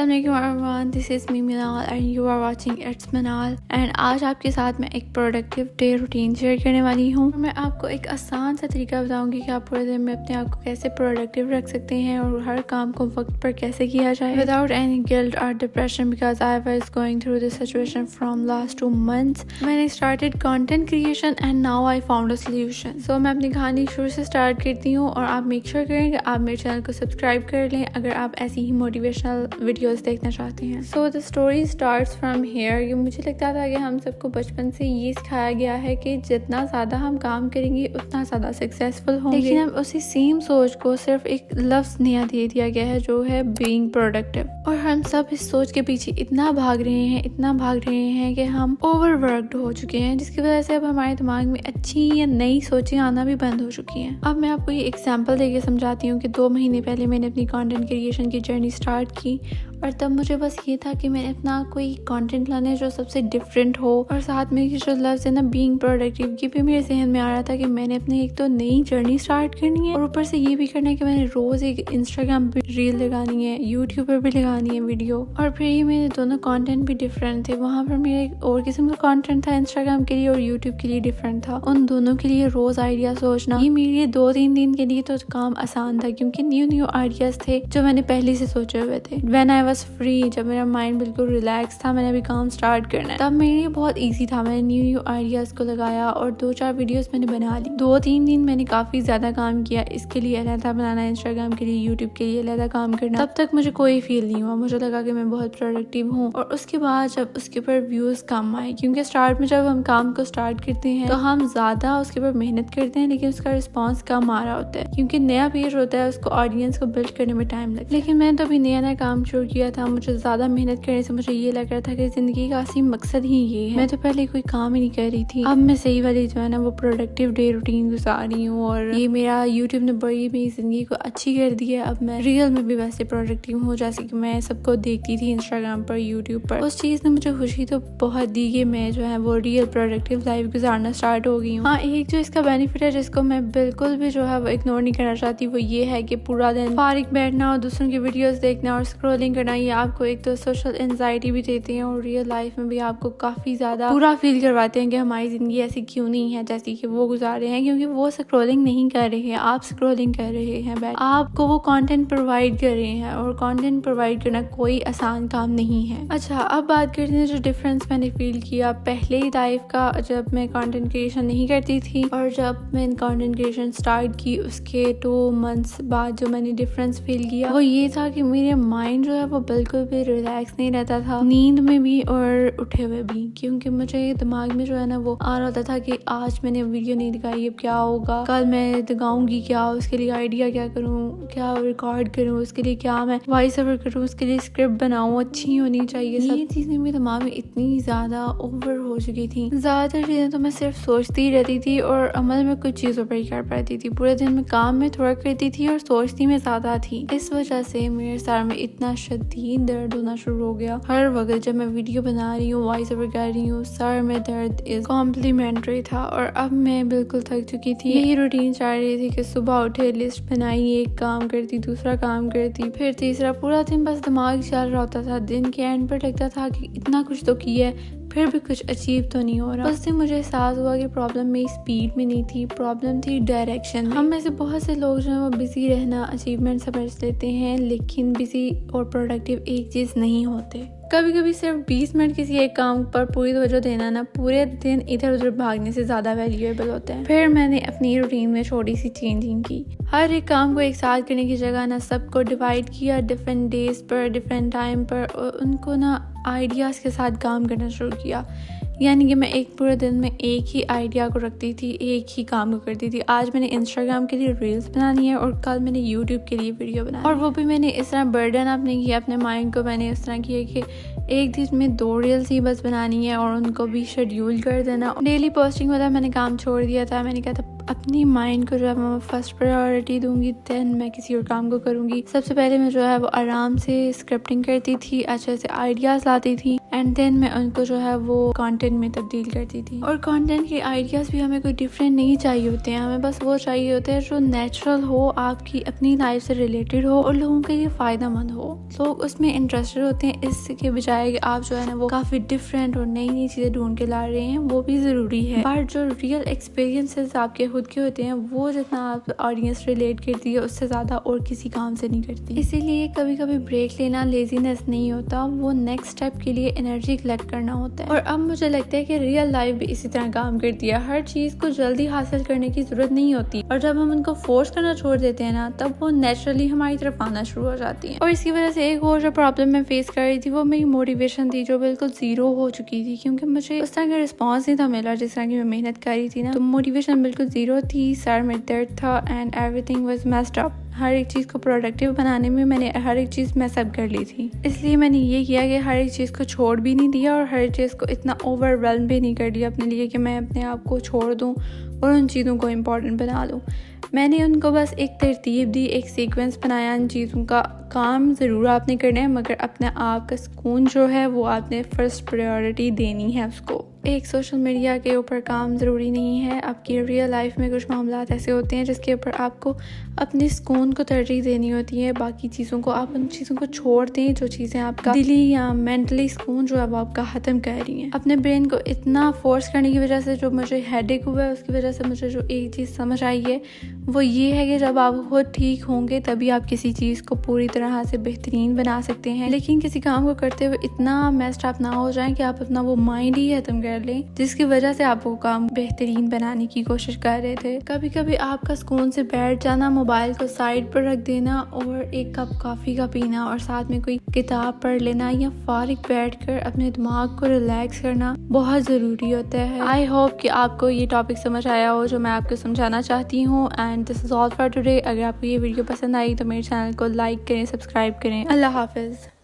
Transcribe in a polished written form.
Assalamualaikum everyone, this is me Minal and you are watching It's Minal and आज आपके साथ मैं एक प्रोडक्टिव डे रूटीन शेयर करने वाली हूँ। मैं आपको एक आसान सा तरीका बताऊंगी कि आप पूरे दिन में अपने आप को कैसे प्रोडक्टिव रख सकते हैं और हर काम को वक्त पर कैसे किया जाए विदाउट एनी गिल्ट और depression because I was going through this situation from last 2 months। मैंने started content creation and now I found a solution. So मैं अपनी कहानी शुरू से स्टार्ट करती हूँ और आप मेक श्योर करें कि आप मेरे चैनल को सब्सक्राइब कर लें अगर आप ऐसी ही मोटिवेशनल वीडियोस देखना चाहते हैं। So the story starts from here. ये मुझे लगता था कि हम सबको बचपन से ये सिखाया गया है कि जितना ज़्यादा हम काम करेंगे उतना ज़्यादा सक्सेसफुल होंगे, लेकिन अब उसी सेम सोच को सिर्फ एक लफ्ज़ नया दे दिया गया है जो है बीइंग प्रोडक्टिव। और हम सब इस सोच के पीछे इतना भाग रहे हैं कि हम ओवरवर्कड हो चुके हैं, जिसकी वजह से अब हमारे दिमाग में अच्छी या नई सोचें आना भी बंद हो चुकी हैं। अब मैं आपको ये एग्जांपल देके समझाती हूँ कि 2 महीने पहले मैंने अपनी कंटेंट क्रिएशन की जर्नी स्टार्ट की और तब मुझे बस ये था कि मैंने अपना कोई कंटेंट लाना है जो सबसे डिफरेंट हो, और साथ में जो लफ्ज़ है ना बीइंग प्रोडक्टिव, ये भी मेरे जहन में आ रहा था कि मैंने अपने एक तो नई जर्नी स्टार्ट करनी है और ऊपर से ये भी करना है कि मैंने रोज़ एक इंस्टाग्राम पे रील लगानी है, यूट्यूब पर भी लगानी है वीडियो। और फिर ये मेरे दोनों कंटेंट भी डिफरेंट थे। वहाँ पर मेरा एक और किस्म का कंटेंट था इंस्टाग्राम के लिए और यूट्यूब के लिए डिफरेंट था। उन दोनों के लिए रोज़ आइडिया सोचना, ये मेरे लिए 2-3 दिन के लिए तो काम आसान था क्योंकि न्यू आइडियाज़ थे जो मैंने पहले से सोचे हुए थे। व्हेन आई वाज फ्री, जब मेरा माइंड बिल्कुल रिलैक्स था, मैंने अभी काम स्टार्ट करना है, तब मेरे लिए बहुत इजी था। मैंने न्यू आइडियाज़ को लगाया और 2-4 वीडियोस मैंने बना ली। 2-3 दिन मैंने काफ़ी ज़्यादा काम किया, इसके लिए अलग बनाना, इंस्टाग्राम के लिए, यूट्यूब के लिए अलग काम करना। तब तक मुझे कोई फील नहीं हुआ, मुझे लगा कि मैं बहुत प्रोडक्टिव हूँ। और उसके बाद जब उसके ऊपर व्यूज़ कम आए, क्योंकि स्टार्ट में जब हम काम को स्टार्ट करते हैं तो हम ज़्यादा उसके ऊपर मेहनत करते हैं लेकिन उसका रिस्पॉन्स कम आ रहा होता है क्योंकि नया पेज होता है, उसको ऑडियंस को बिल्ड करने में टाइम लगता है। लेकिन मैंने तो अभी नया काम शुरू किया था, मुझे ज़्यादा मेहनत करने से मुझे ये लग रहा था कि ज़िंदगी का असली मकसद ही ये है। मैं तो पहले कोई काम ही नहीं कर रही थी, अब मैं सही वाली जो है ना वो प्रोडक्टिव डे रूटीन गुजार रही हूँ और ये मेरा यूट्यूब ने बड़ी मेरी ज़िंदगी को अच्छी कर दी है। अब मैं रियल में भी वैसे प्रोडक्टिव हूँ जैसे कि मैं सबको देखती थी इंस्टाग्राम पर, यूट्यूब पर। उस चीज़ ने मुझे खुशी तो बहुत दी कि मैं जो है वो रियल प्रोडक्टिव लाइफ गुजारना स्टार्ट हो गई हूँ। हाँ, एक जो इसका बेनिफिट है जिसको मैं बिल्कुल भी जो है वो इग्नोर नहीं करना चाहती, वो ये है कि पूरा दिन फारिग बैठना और दूसरों की वीडियोस देखना और स्क्रॉलिंग करना, ये आपको एक तो सोशल एंजाइटी भी देते हैं और रियल लाइफ में भी आपको काफ़ी ज़्यादा बुरा फील करवाते हैं कि हमारी ज़िंदगी ऐसी क्यों नहीं है जैसी कि वो गुजार रहे हैं, क्योंकि वो स्क्रॉलिंग नहीं कर रहे हैं, आप स्क्रॉलिंग कर रहे हैं। आपको वो कंटेंट प्रोवाइड कर रहे हैं और कंटेंट प्रोवाइड करना कोई आसान काम नहीं है। अच्छा, अब बात करते हैं जो डिफरेंस मैंने फील किया पहले ही लाइफ का, जब मैं कंटेंट क्रिएशन नहीं करती थी और जब मैं कंटेंट क्रिएशन स्टार्ट की उसके 2 months बाद जो मैंने डिफरेंस फील किया वो ये था कि मेरे माइंड जो है वो बिल्कुल भी रिलैक्स नहीं रहता था, नींद में भी और उठे हुए भी, क्योंकि मुझे दिमाग में जो है ना वो आ रहा होता था कि आज मैंने वीडियो नहीं दिखाई, अब क्या होगा, कल मैं दिखाऊंगी क्या, उसके लिए आइडिया क्या करूँ, क्या रिकॉर्ड करूँ, उसके लिए क्या मैं वॉइस ओवर करूँ, उसके लिए स्क्रिप्ट बनाऊँ, अच्छी होनी चाहिए। ये चीज़ें मेरे दिमाग में इतनी ज़्यादा ओवर हो चुकी थी। ज़्यादातर चीज़ें तो मैं सिर्फ सोचती ही रहती थी और अमल में कुछ चीज़ों पर ही कर पाती थी। पूरे दिन में काम में थोड़ा करती थी और सोचती में ज़्यादा थी। इस वजह से मेरे सर में इतना शदीद दर्द होना शुरू हो गया। हर वक्त जब मैं वीडियो बना रही हूँ, वॉइस ओवर कर रही हूँ, सर में दर्द इज कॉम्प्लीमेंट्री था। और अब मैं बिल्कुल थक चुकी थी। यही रूटीन चल रही थी कि सुबह उठे, लिस्ट बनाई, एक काम करती, दूसरा काम करती, फिर तीसरा, पूरा दिन बस दिमाग चल रहा होता था। दिन के एंड पर लगता था कि इतना कुछ तो किया है फिर भी कुछ अचीव तो नहीं हो रहा। उस दिन मुझे एहसास हुआ कि प्रॉब्लम मेरी स्पीड में नहीं थी, प्रॉब्लम थी डायरेक्शन में। हम में से बहुत से लोग जो है वो बिजी रहना अचीवमेंट समझ लेते हैं, लेकिन बिजी और प्रोडक्टिव एक चीज़ नहीं होते। कभी कभी सिर्फ 20 मिनट किसी एक काम पर पूरी तवज्जो देना ना पूरे दिन इधर उधर भागने से ज़्यादा वैल्यूएबल होता है। फिर मैंने अपनी रूटीन में छोटी सी चेंजिंग की। हर एक काम को एक साथ करने की जगह ना सबको डिवाइड किया डिफरेंट डेज पर, डिफरेंट टाइम पर, और उनको ना आइडियाज़ के साथ काम करना शुरू किया। यानी कि मैं एक पूरे दिन में एक ही आइडिया को रखती थी, एक ही काम को करती थी। आज मैंने इंस्टाग्राम के लिए रील्स बनानी है और कल मैंने यूट्यूब के लिए वीडियो बनानी है। और वो भी मैंने इस तरह बर्डन अप नहीं किया अपने माइंड को। मैंने इस तरह किया कि एक दिन में 2 रील्स ही बस बनानी है और उनको भी शेड्यूल कर देना। डेली पोस्टिंग वाला मैंने काम छोड़ दिया था। मैंने कहा था अपनी माइंड को जो है मैं फर्स्ट प्रायोरिटी दूंगी, देन मैं किसी और काम को करूंगी। सबसे पहले मैं जो है वो आराम से स्क्रिप्टिंग करती थी, अच्छे से आइडियाज लाती थी एंड देन मैं उनको जो है वो कंटेंट में तब्दील करती थी। और कंटेंट के आइडियाज भी हमें कोई डिफरेंट नहीं चाहिए होते हैं, हमें बस वो चाहिए होते हैं जो नेचुरल हो, आपकी अपनी लाइफ से रिलेटेड हो और लोगों के लिए फायदा मंद हो। लोग उसमें इंटरेस्टेड होते हैं, इसके बजाय कि आप जो है ना वो काफी डिफरेंट और नई नई चीजें ढूंढ के ला रहे हैं, वो भी जरूरी है। बट जो रियल एक्सपीरियंसेस आपके खुद के होते हैं वो जितना आप ऑडियंस रिलेट करती है उससे ज्यादा और किसी काम से नहीं करती। इसीलिए कभी कभी ब्रेक लेना लेजीनेस नहीं होता, वो नेक्स्ट स्टेप के लिए एनर्जी कलेक्ट करना होता है। और अब मुझे लगता है कि रियल लाइफ भी इसी तरह काम करती है, हर चीज को जल्दी हासिल करने की जरूरत नहीं होती और जब हम उनको फोर्स करना छोड़ देते हैं ना तब वो नेचुरली हमारी तरफ आना शुरू हो जाती है। और इसकी वजह से एक और जो प्रॉब्लम मैं फेस कर रही थी वो मेरी मोटिवेशन थी, जो बिल्कुल जीरो हो चुकी थी, क्योंकि मुझे उस तरह का रिस्पॉन्स नहीं था मिला जिस तरह की मैं मेहनत कर रही थी ना। तो मोटिवेशन बिल्कुल जीरो थी, सर में दर्द था and everything was messed up. हर एक चीज़ को प्रोडक्टिव बनाने में मैंने हर एक चीज़ मैसअप कर ली थी। इसलिए मैंने ये किया कि हर एक चीज़ को छोड़ भी नहीं दिया और हर एक चीज़ को इतना ओवरवेल्म भी नहीं कर दिया अपने लिए कि मैं अपने आप को छोड़ दूं और उन चीज़ों को इम्पोर्टेंट बना लूं। मैंने उनको बस एक तरतीब दी, एक सीक्वेंस बनाया। इन चीज़ों का काम ज़रूर आपने करना है, मगर अपने आप का सुकून जो है वो आपने फर्स्ट प्रायोरिटी देनी है उसको। एक सोशल मीडिया के ऊपर काम ज़रूरी नहीं है, आपकी रियल लाइफ में कुछ मामलात ऐसे होते हैं जिसके ऊपर आपको अपने सुकून को तरजीह देनी होती है। बाकी चीज़ों को आप उन चीज़ों को छोड़ दें जो चीज़ें आपका दिली या मेंटली सुकून जो है वो आपका ख़त्म कर रही हैं। अपने ब्रेन को इतना फोर्स करने की वजह से जो मुझे हेडेक हुआ है, उसकी वजह से मुझे जो एक चीज़ समझ आई है वो ये है कि जब आप खुद ठीक होंगे तभी आप किसी चीज़ को पूरी तरह से बेहतरीन बना सकते हैं। लेकिन किसी काम को करते हुए इतना मेस्ड अप ना हो जाए कि आप अपना वो माइंड ही खत्म कर लें जिसकी वजह से आप वो काम बेहतरीन बनाने की कोशिश कर रहे थे। कभी कभी आपका सुकून से बैठ जाना, मोबाइल को साइड पर रख देना और एक कप कॉफ़ी का पीना और साथ में कोई किताब पढ़ लेना या फारिग बैठकर अपने दिमाग को रिलैक्स करना बहुत ज़रूरी होता है। आई होप कि आपको ये टॉपिक समझ आया हो जो मैं आपको समझाना चाहती हूँ। And this is all for today. अगर आपको ये वीडियो पसंद आई तो मेरे चैनल को लाइक करें, सब्सक्राइब करें। अल्लाह हाफिज़।